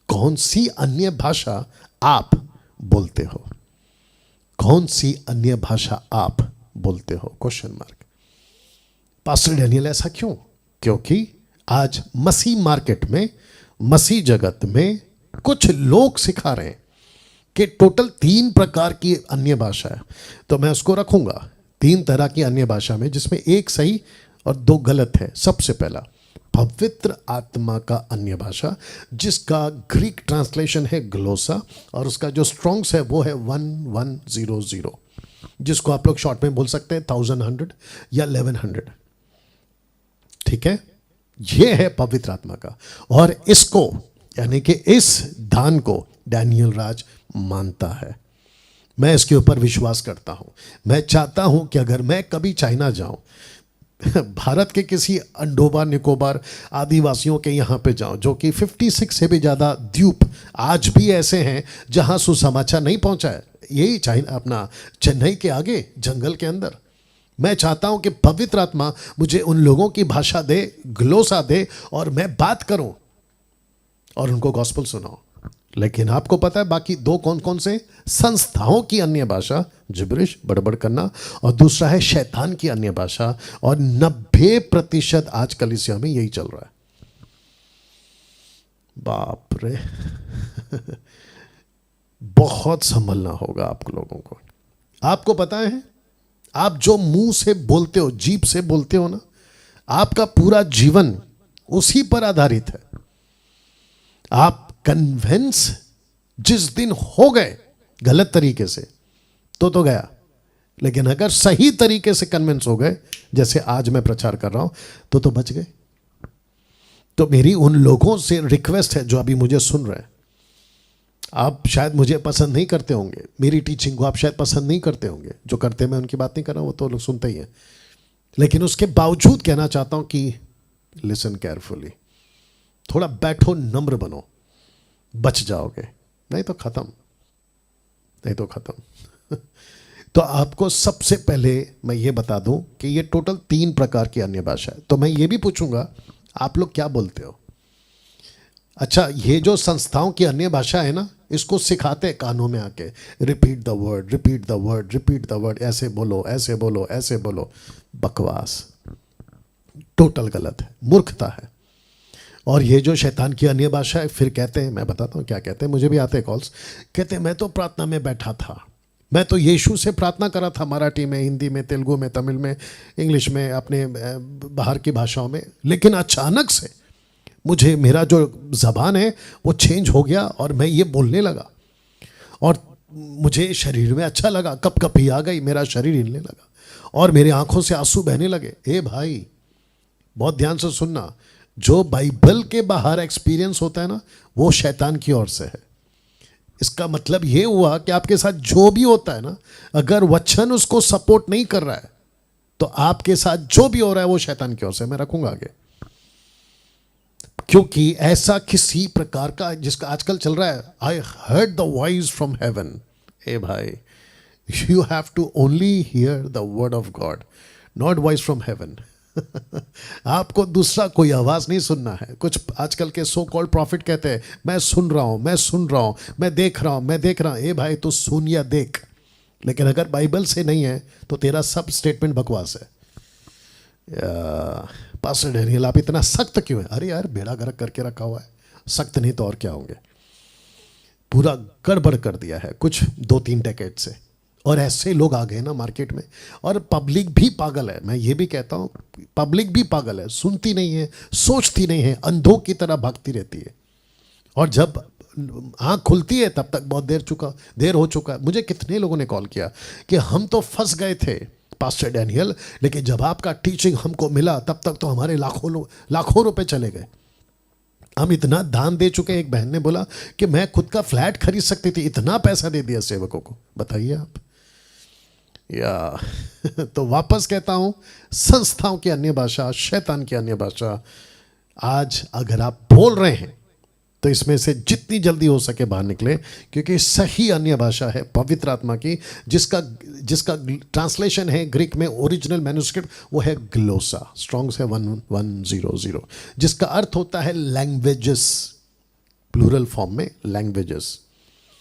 कौन सी अन्य भाषा आप बोलते हो? कौन सी अन्य भाषा आप बोलते हो? Question mark. पास्टर डैनियल ऐसा क्यों? क्योंकि आज मसीह मार्केट में, मसीह जगत में कुछ लोग सिखा रहे हैं कि टोटल 3 प्रकार की अन्य भाषा है। तो मैं उसको रखूंगा 3 तरह की अन्य भाषा में, जिसमें एक सही और 2 गलत है। सबसे पहला, पवित्र आत्मा का अन्य भाषा, जिसका ग्रीक ट्रांसलेशन है ग्लोसा, और उसका जो स्ट्रॉन्ग्स है वो है 1100, जिसको आप लोग शॉर्ट में बोल सकते हैं 1100 या 1100। ठीक है, ये है पवित्र आत्मा का। और इसको, यानी कि इस दान को डैनियल राज मानता है। मैं इसके ऊपर विश्वास करता हूं। मैं चाहता हूं कि अगर मैं कभी चाइना जाऊं, भारत के किसी अंडोबा निकोबार आदिवासियों के यहाँ पे जाऊं, जो कि 56 से भी ज़्यादा द्वीप आज भी ऐसे हैं जहाँ सुसमाचार नहीं पहुँचा है, यही चाइना, अपना चेन्नई के आगे जंगल के अंदर। मैं चाहता हूं कि पवित्र आत्मा मुझे उन लोगों की भाषा दे, ग्लोसा दे, और मैं बात करूं और उनको गॉस्पेल सुनाऊं। लेकिन आपको पता है बाकी 2 कौन कौन से? संस्थाओं की अन्य भाषा, जिब्रिश, बड़बड़ करना, और दूसरा है शैतान की अन्य भाषा। और 90% आज कलीसिया में यही चल रहा है। बाप रे बहुत संभलना होगा आप लोगों को। आपको पता है, आप जो मुंह से बोलते हो, जीभ से बोलते हो ना, आपका पूरा जीवन उसी पर आधारित है। आप कन्विंस जिस दिन हो गए गलत तरीके से तो गया, लेकिन अगर सही तरीके से कन्विंस हो गए, जैसे आज मैं प्रचार कर रहा हूं, तो बच गए। तो मेरी उन लोगों से रिक्वेस्ट है जो अभी मुझे सुन रहे हैं। आप शायद मुझे पसंद नहीं करते होंगे, मेरी टीचिंग को आप शायद पसंद नहीं करते होंगे, जो करते हैं मैं उनकी बात नहीं कर रहा हूं, वो तो लोग सुनते ही हैं। लेकिन उसके बावजूद कहना चाहता हूं कि लिसन केयरफुली, थोड़ा बैठो, नम्र बनो, बच जाओगे, नहीं तो खत्म, नहीं तो खत्म। तो आपको सबसे पहले मैं ये बता दूं कि ये टोटल 3 प्रकार की अन्य भाषा है। तो मैं ये भी पूछूंगा, आप लोग क्या बोलते हो? अच्छा, ये जो संस्थाओं की अन्य भाषा है ना, इसको सिखाते कानों में आके, repeat the word, repeat the word, repeat the word, ऐसे बोलो, ऐसे बोलो, ऐसे बोलो। बकवास, टोटल गलत है, मूर्खता है। और ये जो शैतान की अन्य भाषा है, फिर कहते हैं, मैं बताता हूँ क्या कहते हैं, मुझे भी आते हैं कॉल्स, कहते हैं मैं तो प्रार्थना में बैठा था, मैं तो यीशु से प्रार्थना कर रहा था, मराठी में, हिंदी में, तेलुगु में, तमिल में, इंग्लिश में, अपने बाहर की भाषाओं में, लेकिन अचानक से मुझे, मेरा जो ज़बान है वो चेंज हो गया और मैं ये बोलने लगा, और मुझे शरीर में अच्छा लगा, कपकपी आ गई, मेरा शरीर हिलने लगा और मेरी आंखों से आंसू बहने लगे। ए भाई, बहुत ध्यान से सुनना, जो बाइबल के बाहर एक्सपीरियंस होता है ना, वो शैतान की ओर से है। इसका मतलब ये हुआ कि आपके साथ जो भी होता है ना, अगर वचन उसको सपोर्ट नहीं कर रहा है, तो आपके साथ जो भी हो रहा है वो शैतान की ओर से। मैं रखूंगा आगे, क्योंकि ऐसा किसी प्रकार का, जिसका आजकल चल रहा है, I heard the voice from heaven. ए भाई, you have to only hear the word of God, not voice from heaven. आपको दूसरा कोई आवाज नहीं सुनना है। कुछ आजकल के सो कॉल्ड प्रॉफिट कहते हैं, मैं सुन रहा हूं, मैं सुन रहा हूं, मैं देख रहा हूं, मैं देख रहा हूं। ए भाई, तू सुन या देख, लेकिन अगर बाइबल से नहीं है तो तेरा सब स्टेटमेंट बकवास है। पास्टर डैनियल, आप इतना सख्त क्यों है? अरे यार, बेड़ा गर्क करके रखा हुआ है, सख्त नहीं तो और क्या होंगे। पूरा गड़बड़ कर दिया है कुछ 2-3 डेकेड से, और ऐसे लोग आ गए ना मार्केट में। और पब्लिक भी पागल है, मैं ये भी कहता हूँ, पब्लिक भी पागल है, सुनती नहीं है, सोचती नहीं है, अंधों की तरह भागती रहती है। और जब आँख खुलती है तब तक बहुत देर हो चुका है। मुझे कितने लोगों ने कॉल किया कि हम तो फंस गए थे पास्टर डैनियल, लेकिन जब आपका टीचिंग हमको मिला तब तक तो हमारे लाखों रुपए चले गए, हम इतना दान दे चुके। एक बहन ने बोला कि मैं खुद का फ्लैट खरीद सकती थी, इतना पैसा दे दिया सेवकों को। बताइए आप। या तो वापस कहता हूं, संस्थाओं की अन्य भाषा, शैतान की अन्य भाषा, आज अगर आप बोल रहे हैं तो इसमें से जितनी जल्दी हो सके बाहर निकले, क्योंकि सही अन्य भाषा है पवित्र आत्मा की, जिसका ट्रांसलेशन है ग्रीक में, ओरिजिनल मैन्युस्क्रिप्ट वो है ग्लोसा, स्ट्रॉन्ग्स है 1100, जिसका अर्थ होता है लैंग्वेजेस, प्लूरल फॉर्म में लैंग्वेजेस।